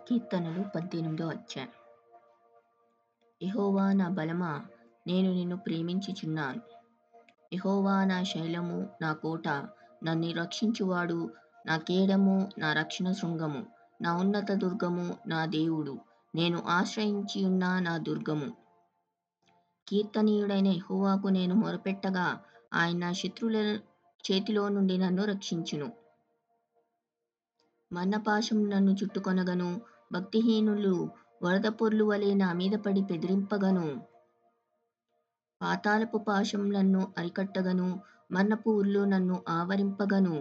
కీర్తనలు 18 అధ్యాయం. యెహోవా నా బలమా, నేను నిన్ను ప్రేమించుచున్నాను. యెహోవా నా శైలము, నా కోట, నన్ను రక్షించువాడు, నా కేడము, నా రక్షణ శృంగము, నా ఉన్నత దుర్గము, నా దేవుడు, నేను ఆశ్రయించియున్న నా దుర్గము. కీర్తనీయుడైన యెహోవాకు నేను మొరపెట్టగా, ఆయన నా శత్రువుల చేతిలో నుండి నన్ను రక్షించును. మరణపాశం నన్ను చుట్టుకొనగను, భక్తిహీనులు వరద పొర్లు వలె నా మీద పడి బెదిరింపగను. పాతాళపు పాశం నన్ను అరికట్టగను, మరణపు ఉర్లు నన్ను ఆవరింపగను.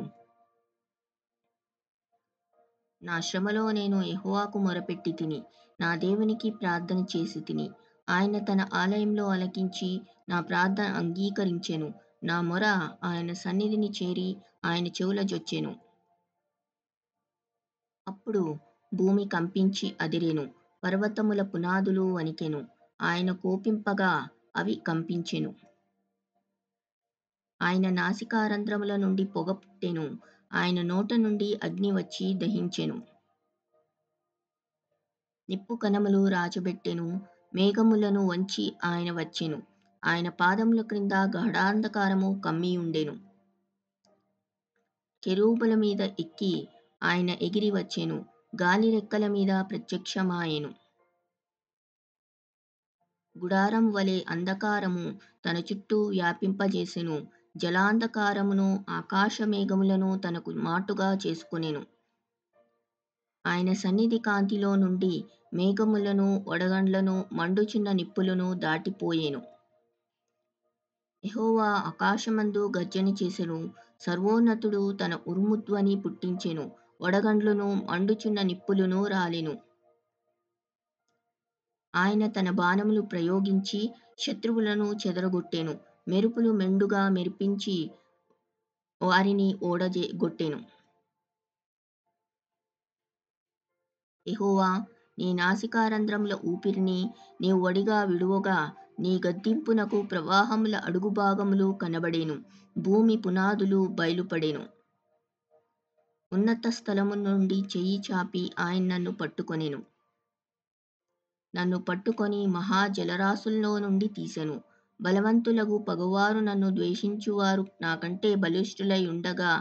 నా శ్రమలో నేను యెహోవాకు మొరపెట్టితిని, నా దేవునికి ప్రార్థన చేసితిని. ఆయన తన ఆలయంలో ఆలకించి నా ప్రార్థన అంగీకరించెను. నా మొర ఆయన సన్నిధిని చేరి ఆయన చెవుల జొచ్చెను. అప్పుడు భూమి కంపించి అదిరెను, పర్వతముల పునాదులు వణికెను. ఆయన కోపింపగా అవి కంపించెను. ఆయన నాసికారంధ్రముల నుండి పొగ పుట్టెను, ఆయన నోట నుండి అగ్ని వచ్చి దహించెను. నిప్పు కణములు రాజబెట్టెను, మేఘములను వంచి ఆయన వచ్చెను. ఆయన పాదముల క్రింద గాఢాంధకారము కమ్మియుండెను. కెరూబుల మీద ఎక్కి ఆయన ఎగిరి వచ్చెను, గాలి రెక్కల మీద ప్రత్యక్షమాయెను. గుడారం వలె అంధకారము తన చుట్టూ వ్యాపింపజేసెను, జలాంధకారమును ఆకాశ మేఘములను తనకు మాటుగా చేసుకొనెను. ఆయన సన్నిధి కాంతిలో నుండి మేఘములను, వడగండ్లను, మండుచున్న నిప్పులను దాటిపోయెను. యెహోవా ఆకాశమందు గర్జన చేసెను, సర్వోన్నతుడు తన ఉరుముధ్వని పుట్టించెను, వడగండ్లును మండుచున్న నిప్పులును రాలెను. ఆయన తన బాణములు ప్రయోగించి శత్రువులను చెదరగొట్టెను, మెరుపులు మెండుగా మెరిపించి వారిని ఓడగొట్టెను. యెహోవా, నీ నాసికారంధ్రముల ఊపిరిని నీవు వడిగా విడువగా, నీ గద్దింపునకు ప్రవాహముల అడుగు భాగములు కనబడెను, భూమి పునాదులు బయలుపడెను. ఉన్నత స్థలము నుండి చెయ్యి చాపి ఆయన నన్ను పట్టుకొనెను. నన్ను పట్టుకొని మహా జలరాశుల్లో నుండి తీసెను. బలవంతులగు పగవారు, నన్ను ద్వేషించువారు నాకంటే బలిష్ఠులై ఉండగా,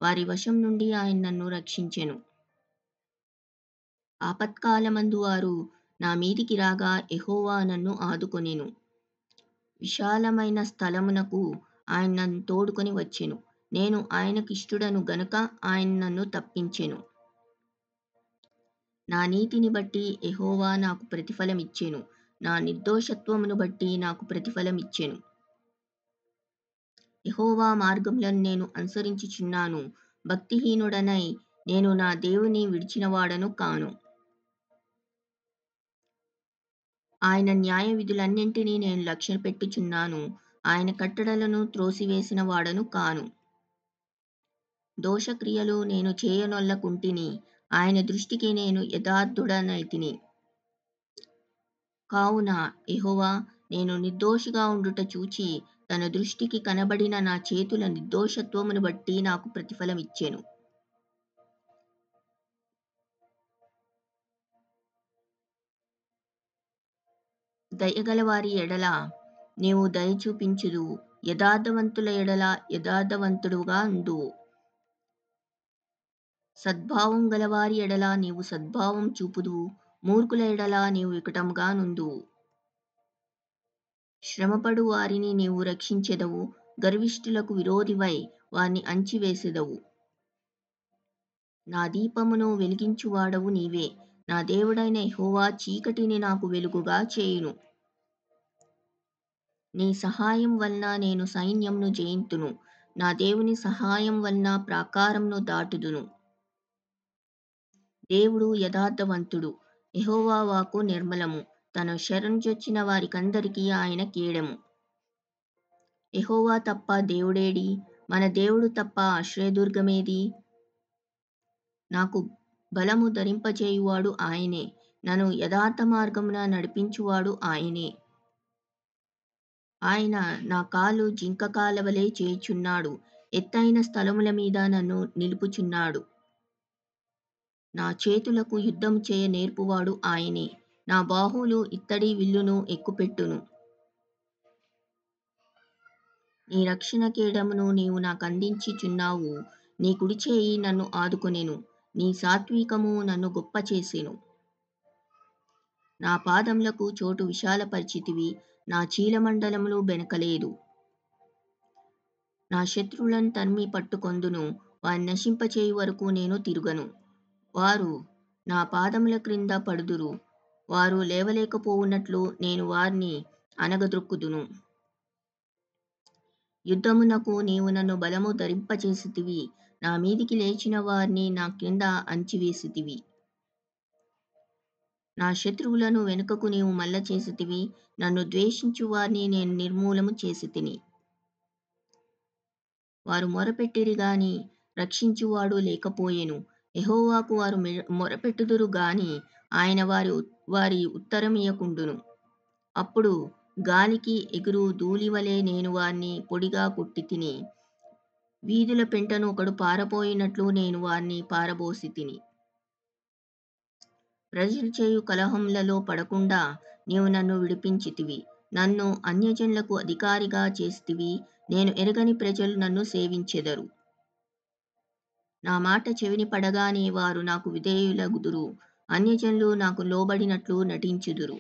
వారి వశం నుండి ఆయన నన్ను రక్షించెను. ఆపత్కాలమందు వారు నా మీదికి రాగా, యెహోవా నన్ను ఆదుకొనెను. విశాలమైన స్థలమునకు ఆయన నన్ను తోడుకొని వచ్చెను. నేను ఆయనకిష్టుడను గనుక ఆయన నన్ను తప్పించెను. నా నీతిని బట్టి యెహోవా నాకు ప్రతిఫలమిచ్చెను, నా నిర్దోషత్వమును బట్టి నాకు ప్రతిఫలమిచ్చెను. యెహోవా మార్గములను నేను అనుసరించుచున్నాను, భక్తిహీనుడనై నేను నా దేవుని విడిచినవాడను కాను. ఆయన న్యాయ విధులన్నింటినీ నేను లక్ష్యపెట్టుచున్నాను, ఆయన కట్టడలను త్రోసివేసిన వాడను కాను. దోషక్రియలు నేను చేయనొల్లకుంటిని, ఆయన దృష్టికి నేను యథార్థుడనైతిని. కావున యెహోవా నేను నిర్దోషిగా ఉండుట చూచి, తన దృష్టికి కనబడిన నా చేతుల నిర్దోషత్వమును బట్టి నాకు ప్రతిఫలమిచ్చెను. దయగలవారి ఎడల నీవు దయ చూపించుదువు, యథార్థవంతుల ఎడల యథార్థవంతుడుగా ఉండువు. సద్భావం గలవారి ఎడల నీవు సద్భావం చూపుదువు, మూర్ఖుల ఎడల నీవు వికటముగా నుందువు. శ్రమపడు వారిని నీవు రక్షించెదవు, గర్విష్ఠులకు విరోధివై వారిని అణిచివేసెదవు. నా దీపమును వెలిగించువాడవు నీవే, నా దేవుడైన యెహోవా చీకటిని నాకు వెలుగుగా చేయును. నీ సహాయం వలన నేను సైన్యంను జయింతును, నా దేవుని సహాయం వలన ప్రాకారమును దాటుదును. దేవుడు యథార్థవంతుడు, యెహోవా వాక్కు నిర్మలము, తన శరణుజొచ్చిన వారికందరికీ ఆయన కేడెము. యెహోవా తప్ప దేవుడేడి? మన దేవుడు తప్ప ఆశ్రయదుర్గమేది? నాకు బలము ధరింపజేయువాడు ఆయనే, నన్ను యథార్థ మార్గమున నడిపించువాడు ఆయనే. ఆయన నా కాలు జింక కాలవలే చేయుచున్నాడు, ఎత్తైన స్థలముల మీద నన్ను నిలుపుచున్నాడు. నా చేతులకు యుద్ధము చేయ నేర్పువాడు ఆయనే. నా బాహువులు ఇత్తడి విల్లును ఎక్కుపెట్టును. నీ రక్షణ కేడమును నీవు నాకందించిచున్నావు. నీ కుడిచేయి నన్ను ఆదుకొనెను. నీ సాత్వికము నన్ను గొప్ప చేసెను. నా పాదములకు చోటు విశాలపరిచితివి. నా చీలమండలములు బెనకలేదు. నా శత్రువులను తరిమి పట్టుకొందును. వారిని నశింపచేయు వరకు నేను తిరుగను. వారు నా పాదముల క్రింద పడుదురు. వారు లేవలేకపోవునట్లు నేను వారిని అణగద్రొక్కుదును. యుద్ధమునకు నీవు నన్ను బలము ధరింపచేసితివి. నా మీదికి లేచిన వారిని నా క్రింద అణిచివేసితివి. నా శత్రువులను వెనుకకు నీవు మల్ల చేసితివి. నన్ను ద్వేషించు వారిని నేను నిర్మూలము చేసితిని. వారు మొరపెట్టిరి గాని రక్షించువాడు లేకపోయెను. యెహోవాకు వారు మొరపెట్టుదురు గాని ఆయన వారి ఉత్తరమియ్యకుండును. అప్పుడు గాలికి ఎగురు ధూళివలె నేను వారిని పొడిగా కొట్టితిని. వీధుల పెంటను ఒకడు పారబోయినట్లు నేను వారిని పారబోసితిని. ప్రజలు చేయు కలహములలో పడకుండా నీవు నన్ను విడిపించితివి. నన్ను అన్యజనులకు అధికారిగా చేసితివి. నేను ఎరగని ప్రజలు నన్ను సేవించెదరు. నా మాట చెవిని పడగానే వారు నాకు విధేయులగుదురు. అన్యజనులు నాకు లోబడినట్లు నటించుదురు.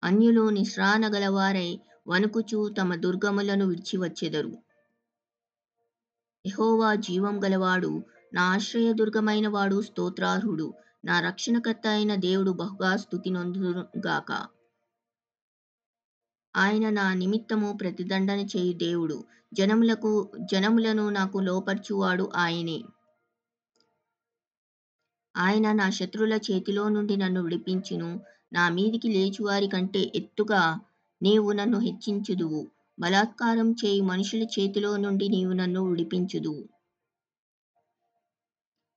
అన్యులు నిస్త్రాణగలవారై వణుకుచు తమ దుర్గములను విడిచివచ్చెదరు. యెహోవా జీవం గలవాడు. నా ఆశ్రయదుర్గమైన వాడు స్తోత్రార్హుడు. నా రక్షణకర్త అయిన దేవుడు బహుగా స్తుతి నొందుగాక. ఆయన నా నిమిత్తము ప్రతిదండన చేయు దేవుడు. జనములను నాకు లోపర్చువాడు ఆయనే. ఆయన నా శత్రువుల చేతిలో నుండి నన్ను విడిపించును. నా మీదికి లేచువారి కంటే ఎత్తుగా నీవు నన్ను హెచ్చించుదువు. బలాత్కారం చేయు మనుషుల చేతిలో నుండి నీవు నన్ను విడిపించుదువు.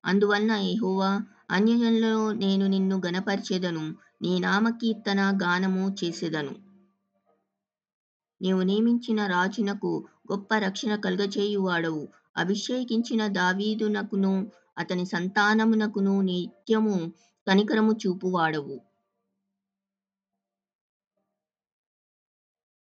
అందువలన యెహోవా, అన్యజనులలో నేను నిన్ను ఘనపరచెదను. నీ నామకీర్తన గానము చేసెదను. నీవు నియమించిన రాజునకు గొప్ప రక్షణ కలుగచేయువాడవు. అభిషేకించిన దావీదునకును అతని సంతానమునకును నిత్యము కనికరము చూపువాడవు.